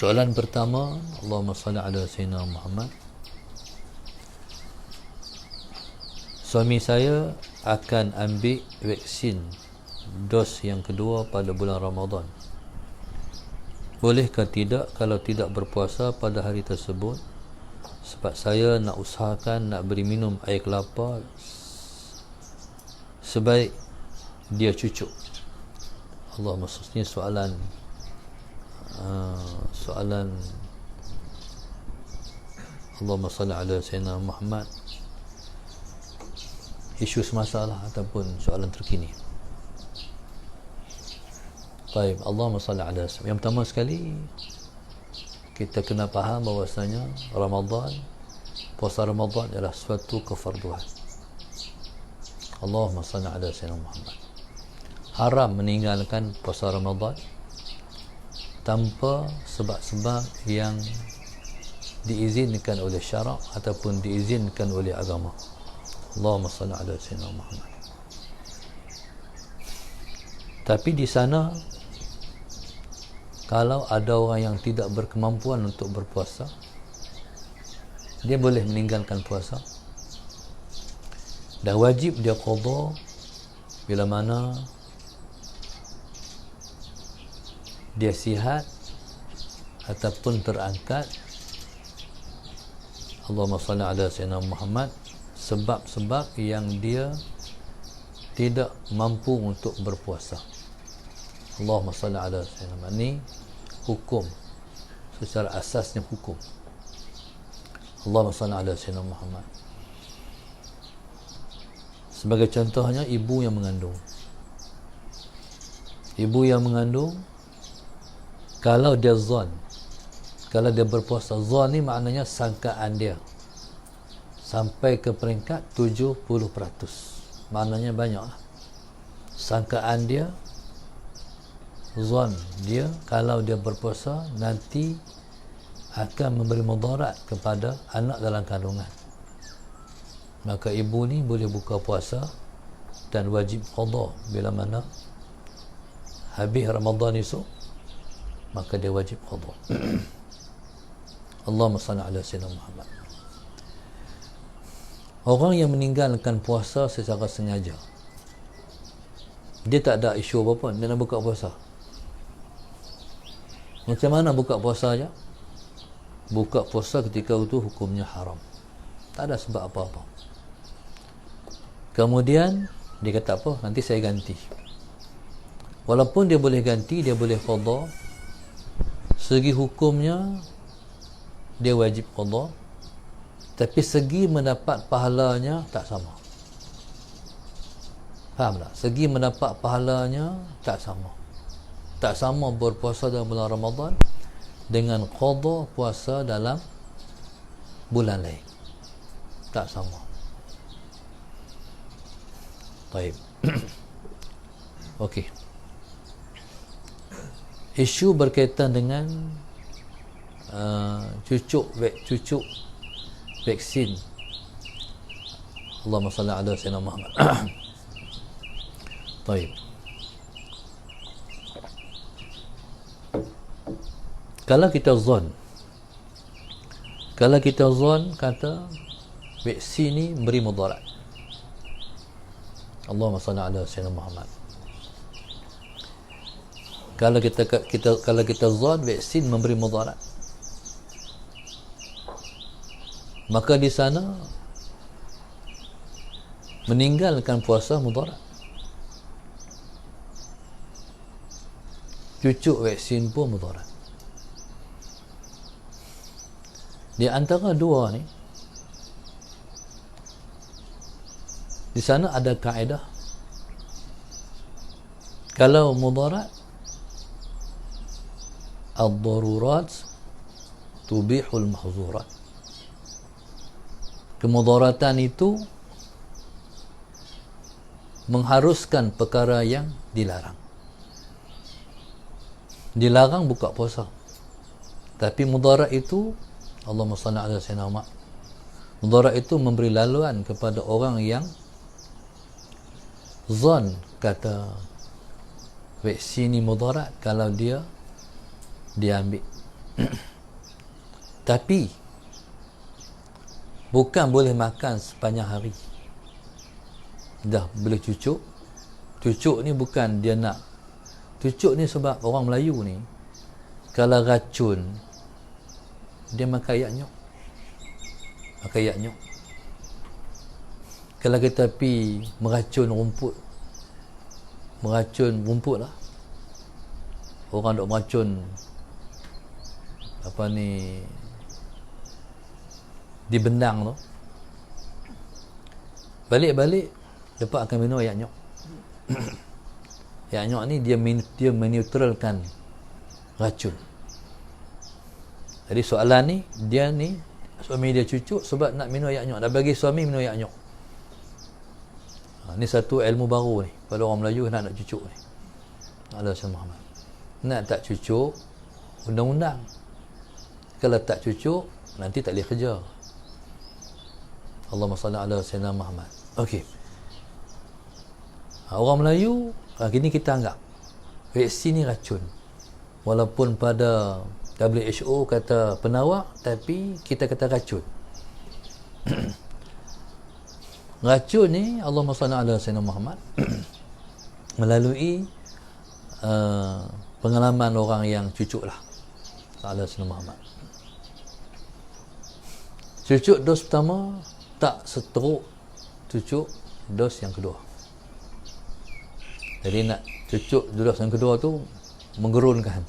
Soalan pertama, Allahumma salli ala Sayyidina Muhammad. Suami saya akan ambil vaksin dos yang kedua pada bulan Ramadan. Bolehkah tidak kalau tidak berpuasa pada hari tersebut? Sebab saya nak usahakan nak beri minum air kelapa sebaik dia cucuk. Allah, maksudnya soalan Allahumma salli ala Sayyidina Muhammad, isu semasa lah ataupun soalan terkini. Baik, Allahumma salli ala Sayyidina. Yang pertama sekali kita kena faham bahawasanya Ramadan, puasa Ramadan adalah suatu kefarduan. Allahumma salli ala Sayyidina Muhammad. Haram meninggalkan puasa Ramadan tanpa sebab-sebab yang diizinkan oleh syarak ataupun diizinkan oleh agama. Allahumma salli ala Sayyidina Muhammad. Tapi di sana, kalau ada orang yang tidak berkemampuan untuk berpuasa, dia boleh meninggalkan puasa dan wajib dia qada bila mana dia sihat ataupun terangkat. Allahumma salli ala Sayyidina Muhammad, sebab-sebab yang dia tidak mampu untuk berpuasa. Allahumma salli ala Sayyidina Muhammad. Ini hukum, secara asasnya hukum. Allahumma salli ala Sayyidina Muhammad. Sebagai contohnya, ibu yang mengandung. Ibu yang mengandung, kalau dia zon, kalau dia berpuasa, zon ni maknanya sangkaan dia sampai ke peringkat 70%. Maknanya banyak lah. Sangkaan dia, zon dia, kalau dia berpuasa nanti akan memberi mudarat kepada anak dalam kandungan, maka ibu ni boleh buka puasa dan wajib qada bila mana habis Ramadan esok, maka dia wajib qada. Allahumma salli ala Sayyidina Muhammad. Orang yang meninggalkan puasa secara sengaja, dia tak ada isu apa-apa, dia nak buka puasa. Macam mana buka puasa aja? Buka puasa ketika itu hukumnya haram, tak ada sebab apa-apa. Kemudian dia kata apa? Nanti saya ganti. Walaupun dia boleh ganti, dia boleh qada, segi hukumnya dia wajib qada, tapi segi mendapat pahalanya tak sama. Faham tak? Segi mendapat pahalanya tak sama. Tak sama berpuasa dalam bulan Ramadan dengan qada puasa dalam bulan lain. Tak sama. Baik. Okey. Isu berkaitan dengan cucuk vaksin. Allahumma salli ala Sayyidina Muhammad. Baik. Kalau kita zon kata vaksin ni beri mudarat, Allahumma salli ala Sayyidina Muhammad. Kalau kita zon vaksin memberi mudarat, maka di sana meninggalkan puasa mudarat. Cucuk vaksin pun mudarat. Di antara dua ni, di sana ada kaedah, kalau mudarat, ad-darurat tubihul mahzurat. Kemudaratan itu mengharuskan perkara yang dilarang. Dilarang buka puasa, tapi mudarat itu, Allahumma salli ala Sayyidina Muhammad, mudarat itu memberi laluan kepada orang yang zon kata vaksin ni mudarat kalau dia ambil. Tapi bukan boleh makan sepanjang hari. Dah boleh cucuk. Cucuk ni bukan dia nak. Cucuk ni sebab orang Melayu ni kalau racun dia makan ayak nyok. Makan ayak nyok. Kalau kita pergi meracun rumput lah. Orang duk meracun apa ni di bendang tu, balik-balik lepas akan minum ayak nyok. Ayak nyok ni dia meneutralkan racun. Jadi soalan ni, dia ni suami dia cucuk sebab nak minum ayak nyok, dah bagi suami minum ayak nyok. Ni satu ilmu baru ni pada orang Melayu nak cucuk ni. Allah Muhammad. Nak tak cucuk undang-undang. Kalau tak cucuk nanti tak boleh kerja. Allahumma salli ala sayyidina Muhammad. Okey. Orang Melayu kini kita anggap vaksin ni racun. Walaupun pada WHO kata penawar, tapi kita kata racun. Racun ni Allahumma salli ala sayyidina Muhammad melalui pengalaman orang yang cucuk lah. Ala sayyidina Muhammad. Cucuk dos pertama tak seteruk cucuk dos yang kedua. Jadi nak cucuk dos yang kedua tu menggerunkan.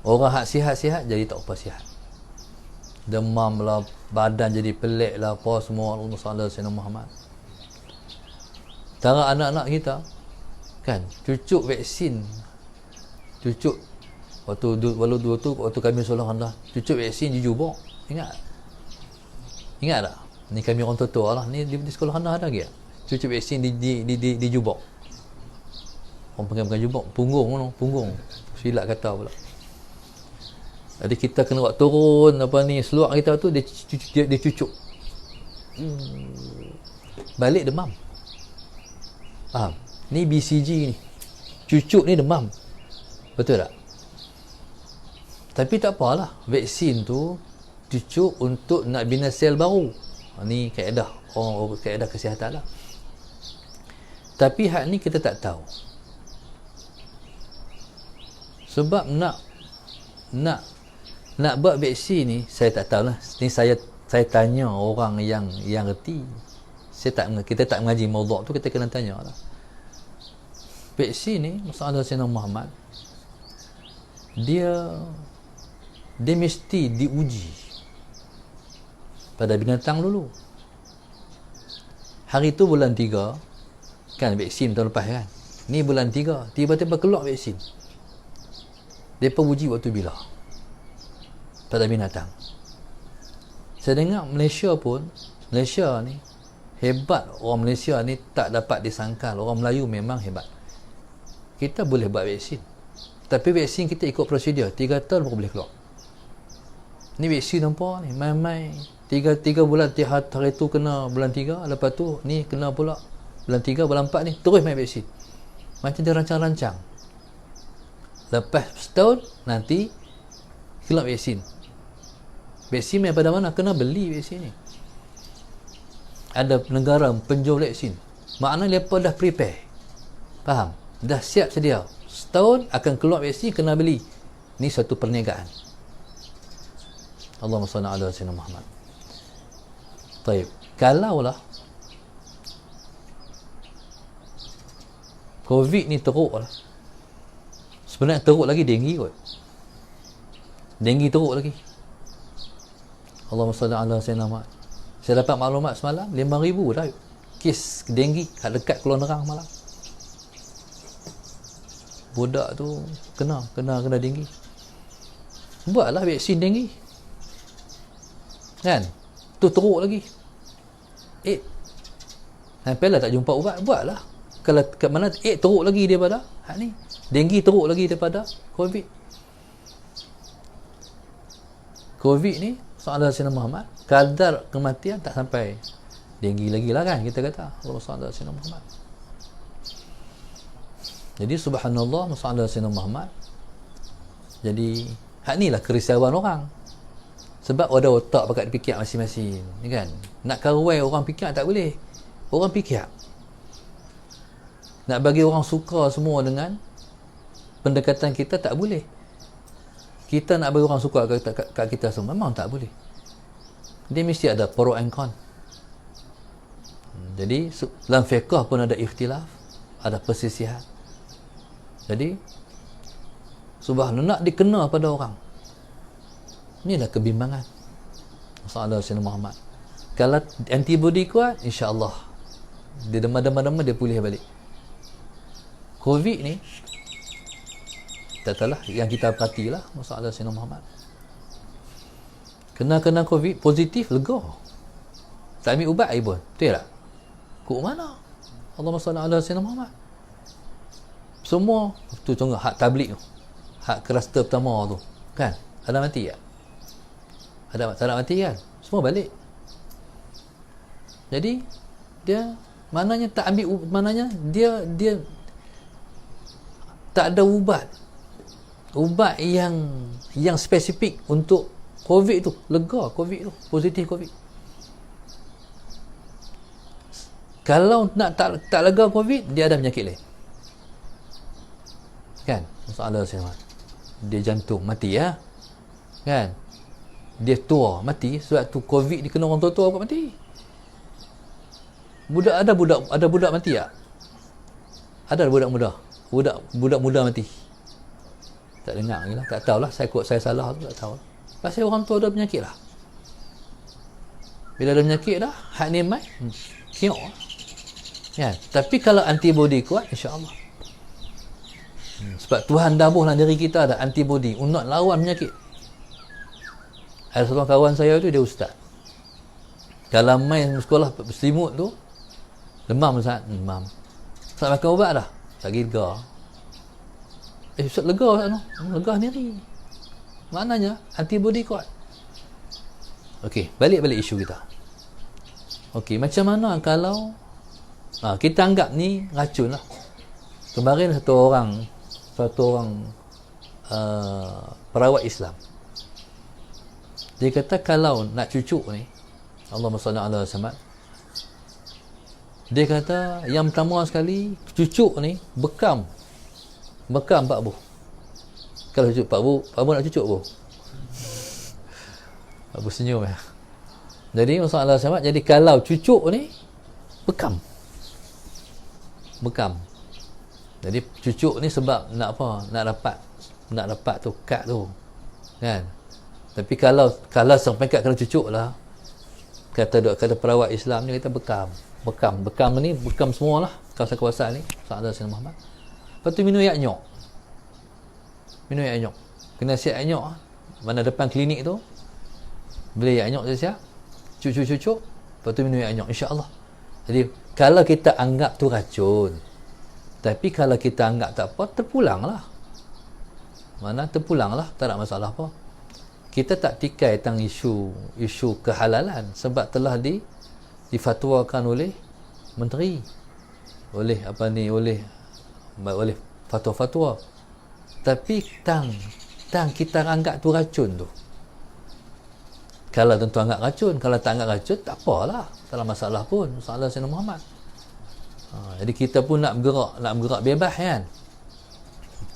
Orang hak sihat-sihat jadi tak apa sihat. Demam lah, badan jadi pelik lah, apa semua. Allahumma salli ala sayyidina Muhammad. Tara anak-anak kita kan cucuk vaksin, cucuk waktu kami sekolah rendah, cucuk vaksin di Jubok. Ingat tak? Ni kami orang tua lah. Ni di sekolah rendah ada lagi tak? Cucuk vaksin di Jubok. Orang panggil Jubok, punggung. Silap kata pula. Jadi kita kena buat turun apa ni, seluar kita tu dia cucuk. Balik demam. Faham? Ni BCG ni. Cucuk ni demam. Betul tak? Tapi tak apalah. Vaksin tu cucuk untuk nak bina sel baru. Ni kaedah orang kaedah kesihatan lah. Tapi hak ni kita tak tahu. Sebab nak buat vaksin ni saya tak tahu lah. Ni saya tanya orang yang reti. Kita tak mengaji maudhu' tu, kita kena tanya lah. Vaksin ni masalah Sayyidina Muhammad, dia mesti diuji pada binatang dulu. Hari tu bulan 3 kan, vaksin tahun lepas kan, ni bulan 3 tiba-tiba keluar vaksin. Mereka uji waktu bila? Pada binatang. Saya dengar Malaysia ni hebat. Orang Malaysia ni tak dapat disangkal. Orang Melayu memang hebat. Kita boleh buat vaksin, tapi vaksin kita ikut prosedur 3 tahun baru boleh keluar. Ni vaksin nampak ni main-main 3 bulan, hari tu kena bulan 3, lepas tu ni kena pula bulan 3, bulan 4 ni terus main vaksin. Macam dia rancang-rancang. Lepas setahun nanti keluar vaksin. Vaksin daripada mana? Kena beli vaksin ni. Ada negara penjual vaksin. Maknanya mereka dah prepare. Faham? Dah siap sedia. Setahun akan keluar vaksin, kena beli. Ni satu perniagaan. Allahumma salli ala sayyidina Muhammad. Baik. Kalaulah COVID ni teruk lah. Sebenarnya teruk lagi denggi kot. Denggi teruk lagi. Allahumma salli ala sayyidina Muhammad. Saya dapat maklumat semalam 5,000 dah kes denggi kat dekat Keluar Nerang malam. Budak tu kena denggi. Buatlah vaksin denggi. Kan? Tu teruk lagi. Sampailah tak jumpa ubat, buatlah. Kalau kat mana teruk lagi daripada hak ni. Denggi teruk lagi daripada COVID. COVID ni soalan Sayyidina Muhammad, kadar kematian tak sampai denggi lagi lah kan, kita kata. Allah soalan Sayyidina Muhammad. Jadi subhanallah, soalan Sayyidina Muhammad. Jadi Hak ni lah kerisauan orang. Sebab ada otak pakat fikir masing-masing, kan? Nak karuai orang fikir tak boleh. Orang fikir. Nak bagi orang suka semua dengan pendekatan kita tak boleh. Kita nak bagi orang suka kat kita semua memang tak boleh. Dia mesti ada pro and con. Jadi dalam fiqh pun ada ikhtilaf, ada persisihan. Jadi subhanallah nak dikena pada orang. Inilah kebimbangan masalah Sayyidina Muhammad. Kalau antibody kuat, insya-Allah dia demam-demam dia pulih balik. Covid ni tak tahulah, yang kita perhatilah masalah Sayyidina Muhammad. Kena Covid positif, lega. Tak ambil ubat lagi pun. Betul tak? Kok mana? Allahumma salli ala Sayyidina Muhammad. Semua tu contoh hak tabligh tu. Hak kluster pertama tu. Kan? Ada mati tak? Tak ada mati kan? Semua balik. Jadi dia maknanya tak ambil, maknanya dia tak ada ubat yang spesifik untuk Covid tu, lega Covid tu, positif Covid. Kalau nak tak lega Covid, dia ada penyakit lain. Kan? Masalah saya. Dia jantung mati ya. Kan? Dia tua mati sebab tu Covid dia kena orang tua-tua buat mati. Ada budak mati tak? Ada budak muda mati. Tak dengar lagi lah, tak tahulah, saya salah tu, tak tahu. Pasal orang tua ada penyakit lah. Bila ada penyakit dah, hak ni mai kiok. Ya, tapi kalau antibody kuat, insya-Allah. Sebab Tuhan dah dalam diri kita ada antibody untuk lawan penyakit. Ada seorang kawan saya tu, dia ustaz. Kalau main sekolah selimut tu, demam sangat, demam. Tak makan ubat dah, tak lega. Ustaz lega Ustaz tu, lega sendiri. Maknanya antibody kuat. Okey, balik isu kita. Okey, macam mana kalau kita anggap ni racun lah. Kemarin satu orang perawat Islam, dia kata kalau nak cucuk ni, Allahumma salli ala Muhammad, dia kata yang pertama sekali cucuk ni bekam 4 buah. Kalau cucuk 4 buah nak cucuk bu. Abu senyum ya. Jadi masalah Muhammad, jadi kalau cucuk ni bekam. Jadi cucuk ni sebab nak apa? Nak dapat tu kad tu. Kan? Tapi kalau sampai kat kena cucuk lah, kata perawat Islam ni kata bekam ni bekam semualah kawasan ni Sahadah Sayyidina Muhammad. Lepas tu minum air nyok, kena siap air nyok mana depan klinik tu, beli air nyok siap cucuk, lepas tu minum air nyok, insya-Allah. Jadi kalau kita anggap tu racun, tapi kalau kita anggap tak apa, terpulanglah, tak ada masalah apa. Kita tak tikai tentang isu kehalalan sebab telah difatwakan oleh menteri, oleh fatwa-fatwa. Tapi tang kita anggap tu racun tu, kalau tentu anggap racun, kalau tak anggap racun tak apalah, tak ada masalah pun. Masalah Sayyidina Muhammad. Jadi kita pun nak bergerak bebas kan.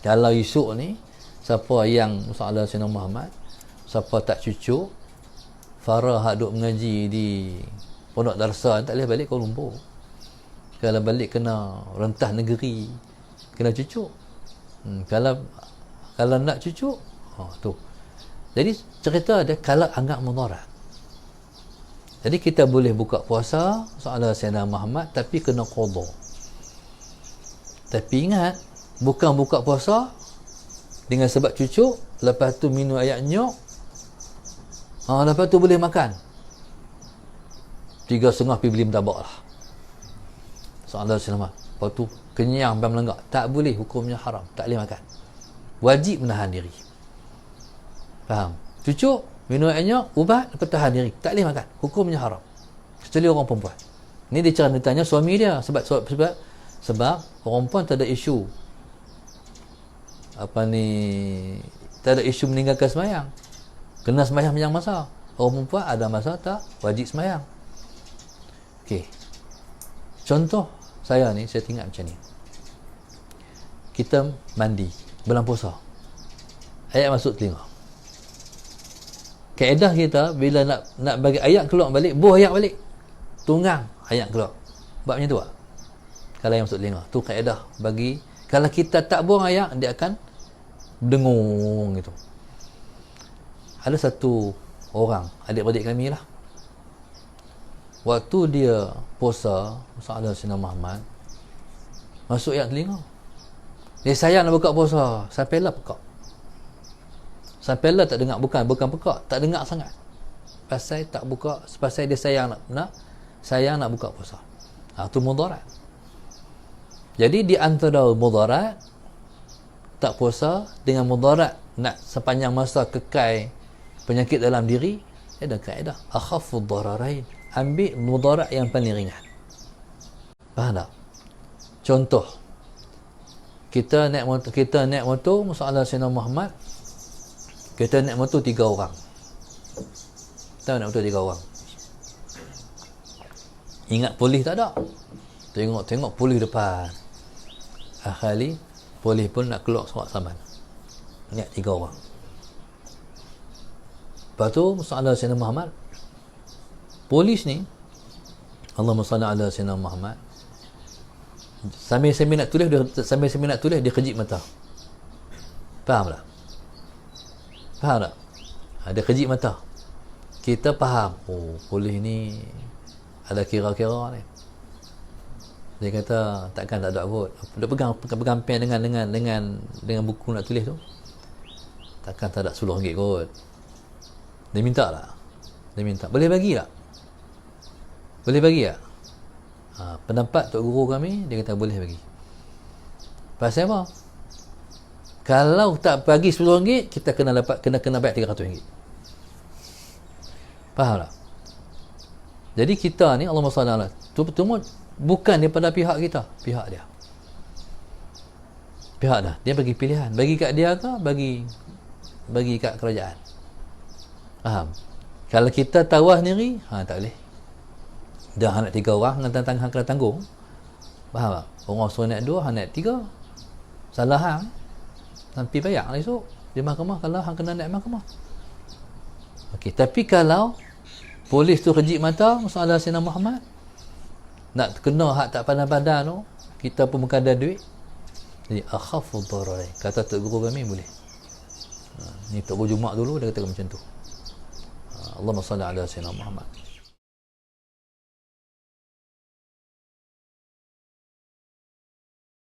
Kalau isu ni siapa yang masalah Sayyidina Muhammad, siapa tak cucuk, Farah hak duk mengaji di Pondok Darsa tak boleh balik Kuala Lumpur. Kalau balik kena rentah negeri, kena cucuk. Kalau nak cucuk, tu. Jadi cerita dia kalau anggap mudarat. Jadi kita boleh buka puasa soal Sayyidina Muhammad tapi kena qada. Tapi ingat, bukan buka puasa dengan sebab cucuk, lepas tu minum air nyok, lepas tu boleh makan 3.5 pergi beli martabak lah. Soalan Sayyidina Muhammad. Lepas tu kenyang sampai melenggak, tak boleh, hukumnya haram, tak boleh makan, wajib menahan diri. Faham? Cucuk, minum air nyok, ubat, lepas tahan diri, tak boleh makan, hukumnya haram, kecuali orang perempuan. Ni dia cara ditanya suami dia, sebab orang perempuan tak ada isu tak ada isu meninggalkan semayang. Kena semayang yang masa. Orang perempuan ada masa tak wajib semayang. Okey. Contoh saya ni, saya ingat macam ni. Kita mandi bulan puasa. Ayat masuk telinga. Kaedah kita bila nak bagi ayat keluar balik, buh ayat balik. Tunggang ayat keluar. Buat macam tu tak? Kalau yang masuk telinga, tu kaedah bagi. Kalau kita tak buang ayat, dia akan dengung gitu. Ada satu orang, adik-beradik kami lah, waktu dia puasa, Saudara Sayyidina Muhammad, masuk ayat telinga. Dia sayang nak buka puasa, sampailah pekak. Sampailah tak dengar, bukan pekak, tak dengar sangat. Pasal tak buka, pasal dia sayang nak buka puasa. Itu mudarat. Jadi di antara mudarat tak puasa dengan mudarat nak sepanjang masa kekal penyakit dalam diri, ada kaedah akhafud dararain, ambil mudarat yang paling ringan. Faham tak? Contoh, kita naik motor Saudara Sayyidina Muhammad, kita naik motor 3 orang. Kita naik motor 3 orang. Ingat polis tak ada. Tengok polis depan. Akhirnya polis pun nak keluar surat saman. Naik 3 orang. Lepas tu Saudara Sayyidina Muhammad, polis ni, Allahumma salli ala Sayyidina Muhammad, sambil nak tulis dia kejip mata. Faham tak? Dia kejip mata. Kita faham, oh polis ni ada kira-kira ni. Dia kata takkan tak ada kot. Dia pegang pen dengan buku nak tulis tu. Takkan tak ada RM10 kot. Dia minta lah. Boleh bagi tak? Pendapat Tok Guru kami, dia kata boleh bagi. Pasal apa? Kalau tak bagi RM10, kita kena bayar RM300. Faham tak? Jadi kita ni, Allahumma salli ala, bukan daripada pihak kita, pihak dia. Dia bagi pilihan, bagi kat dia ke bagi kat kerajaan. Faham? Kalau kita tawah sendiri, tak boleh. Dah anak 3 orang hang kena tanggung. Faham tak? Orang suruh naik 2, hang naik 3. Salah hang, sampai bayar lah esok di mahkamah kalau hang kena naik mahkamah. Okey, tapi kalau polis tu kejip mata Saudara Sayyidina Muhammad, nak kena hak tak pandai-pandai tu, kita pun bukan ada duit. Jadi akhafud dararain, kata Tok Guru kami boleh. Ni Tok Guru Jumaat dulu dia kata macam tu. Allahumma salli ala Sayyidina Muhammad.